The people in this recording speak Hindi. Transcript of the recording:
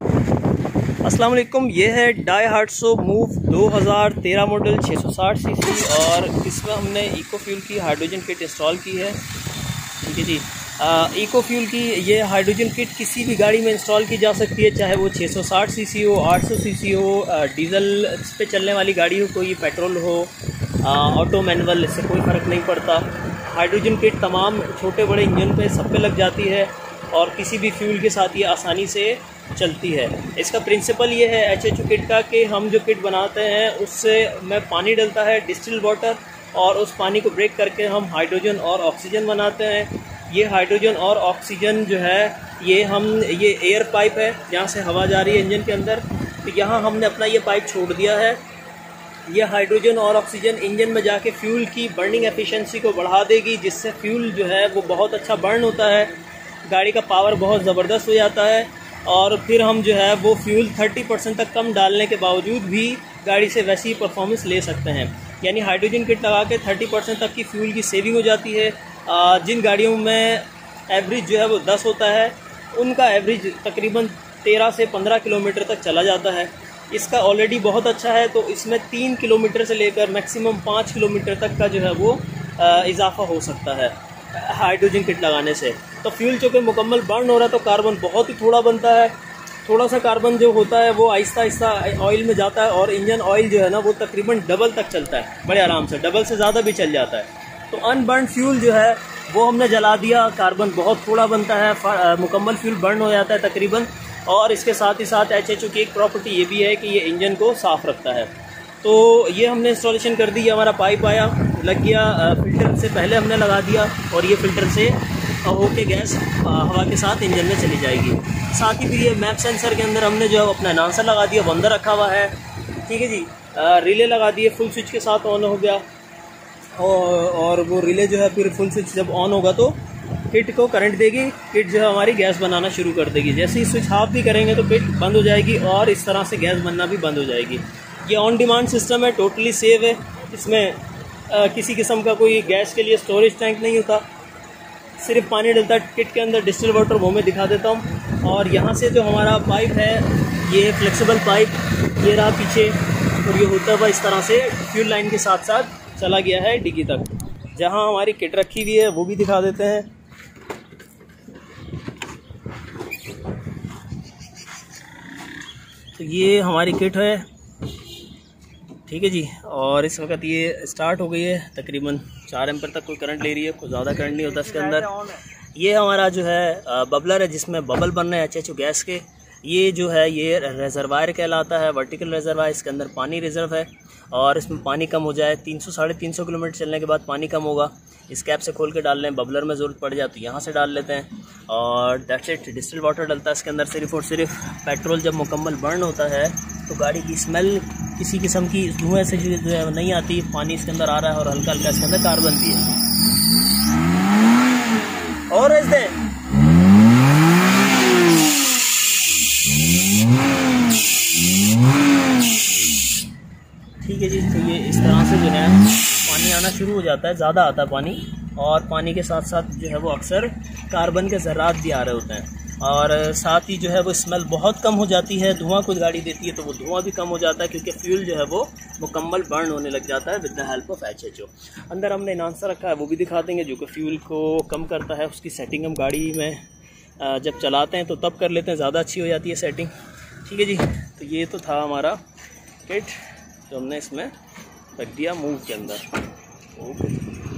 अस्सलाम वालेकुम, ये है डाइहार्ट्सो मूव 2013 मॉडल 660 सीसी और इसमें हमने इको फ्यूल की हाइड्रोजन किट इंस्टॉल की है। ठीक है जी। इको फ्यूल की ये हाइड्रोजन किट किसी भी गाड़ी में इंस्टॉल की जा सकती है, चाहे वो 660 सीसी हो, 800 सीसी हो, डीजल पे चलने वाली गाड़ी हो, कोई पेट्रोल हो, ऑटो मैनुअल, इससे कोई फ़र्क नहीं पड़ता। हाइड्रोजन किट तमाम छोटे बड़े इंजन पे सब पे लग जाती है और किसी भी फ्यूल के साथ ये आसानी से चलती है। इसका प्रिंसिपल ये है HHO किट का कि हम जो किट बनाते हैं उससे में पानी डलता है, डिस्टिल वाटर, और उस पानी को ब्रेक करके हम हाइड्रोजन और ऑक्सीजन बनाते हैं। ये हाइड्रोजन और ऑक्सीजन जो है ये एयर पाइप है जहाँ से हवा जा रही है इंजन के अंदर, तो यहाँ हमने अपना ये पाइप छोड़ दिया है। ये हाइड्रोजन और ऑक्सीजन इंजन में जाके फ्यूल की बर्निंग एफिशिएंसी को बढ़ा देगी, जिससे फ्यूल जो है वो बहुत अच्छा बर्न होता है, गाड़ी का पावर बहुत ज़बरदस्त हो जाता है और फिर हम जो है वो फ्यूल 30% तक कम डालने के बावजूद भी गाड़ी से वैसी ही परफॉर्मेंस ले सकते हैं। यानी हाइड्रोजन किट लगा के 30% तक की फ्यूल की सेविंग हो जाती है। जिन गाड़ियों में एवरेज जो है वो 10 होता है, उनका एवरेज तकरीबन 13 से 15 किलोमीटर तक चला जाता है। इसका ऑलरेडी बहुत अच्छा है, तो इसमें 3 किलोमीटर से लेकर मैक्सिमम 5 किलोमीटर तक का जो है वो इजाफा हो सकता है हाइड्रोजन किट लगाने से। तो फ्यूल चूँकि मुकम्मल बर्न हो रहा है तो कार्बन बहुत ही थोड़ा बनता है। थोड़ा सा कार्बन जो होता है वो आहिस्ता आहिस्ता ऑयल में जाता है और इंजन ऑयल जो है ना वो तकरीबन डबल तक चलता है, बड़े आराम से, डबल से ज़्यादा भी चल जाता है। तो अनबर्न फ्यूल जो है वो हमने जला दिया, कार्बन बहुत थोड़ा बनता है, मुकम्मल फ्यूल बर्न हो जाता है तकरीबन। और इसके साथ ही साथ HHO की एक प्रॉपर्टी ये भी है कि ये इंजन को साफ़ रखता है। तो ये हमने इंस्टॉलेशन कर दी, ये हमारा पाइप आया, लग गया, फ़िल्टर से पहले हमने लगा दिया और ये फ़िल्टर से होके गैस हवा के साथ इंजन में चली जाएगी। साथ ही फिर ये मैप सेंसर के अंदर हमने जो है अपना एनाउंसर लगा दिया, बंदर रखा हुआ है। ठीक है जी। रिले लगा दिए, फुल स्विच के साथ ऑन हो गया और वो रिले जो है फिर फुल स्विच जब ऑन होगा तो किट को करंट देगी, किट जो है हमारी गैस बनाना शुरू कर देगी। जैसे ही स्विच हाफ भी करेंगे तो किट बंद हो जाएगी और इस तरह से गैस बनना भी बंद हो जाएगी। ये ऑन डिमांड सिस्टम है, टोटली सेव है। इसमें किसी किस्म का कोई गैस के लिए स्टोरेज टैंक नहीं होता, सिर्फ पानी डलता है किट के अंदर, डिस्टिल वाटर, वो मैं दिखा देता हूँ। और यहाँ से जो हमारा पाइप है ये फ्लेक्सिबल पाइप, ये रहा पीछे, और ये होता हुआ इस तरह से फ्यूल लाइन के साथ साथ चला गया है डिग्गी तक। जहाँ हमारी किट रखी हुई है वो भी दिखा देते हैं। तो ये हमारी किट है, ठीक है जी। और इस वक्त ये स्टार्ट हो गई है, तकरीबन 4 एम्पर तक कोई करंट ले रही है, कोई ज़्यादा करंट नहीं होता इसके अंदर। ये हमारा जो है बबलर है जिसमें बबल बन रहे हैं HHO गैस के। ये जो है ये रेजरवायर कहलाता है, वर्टिकल रेजरवायर। इसके अंदर पानी रिजर्व है और इसमें पानी कम हो जाए 300-350 किलोमीटर चलने के बाद पानी कम होगा, इस कैप से खोल के डाल लें। बबलर में ज़रूरत पड़ जाए तो यहाँ से डाल लेते हैं और दैट्स इट। डिस्टिल वाटर डलता है इसके अंदर सिर्फ और सिर्फ। पेट्रोल जब मुकम्मल बर्न होता है तो गाड़ी की स्मेल किसी किस्म की धुएँ से जो है नहीं आती, पानी इसके अंदर आ रहा है और हल्का हल्का इसके अंदर कार्बन भी है। और ठीक है जी। तो ये इस तरह से जो है पानी आना शुरू हो जाता है, ज़्यादा आता है पानी, और पानी के साथ साथ जो है वो अक्सर कार्बन के ज़र्रात भी आ रहे होते हैं। और साथ ही जो है वो स्मेल बहुत कम हो जाती है। धुआं कुछ गाड़ी देती है तो वो धुआं भी कम हो जाता है क्योंकि फ्यूल जो है वो मुकम्मल बर्न होने लग जाता है with the help of HHO। अंदर हमने एनाउंसर रखा है, वो भी दिखा देंगे, जो कि फ्यूल को कम करता है। उसकी सेटिंग हम गाड़ी में जब चलाते हैं तो तब कर लेते हैं, ज़्यादा अच्छी हो जाती है सेटिंग। ठीक है जी। तो ये तो था हमारा किट जो हमने इसमें रख दिया मूव के अंदर। ओके।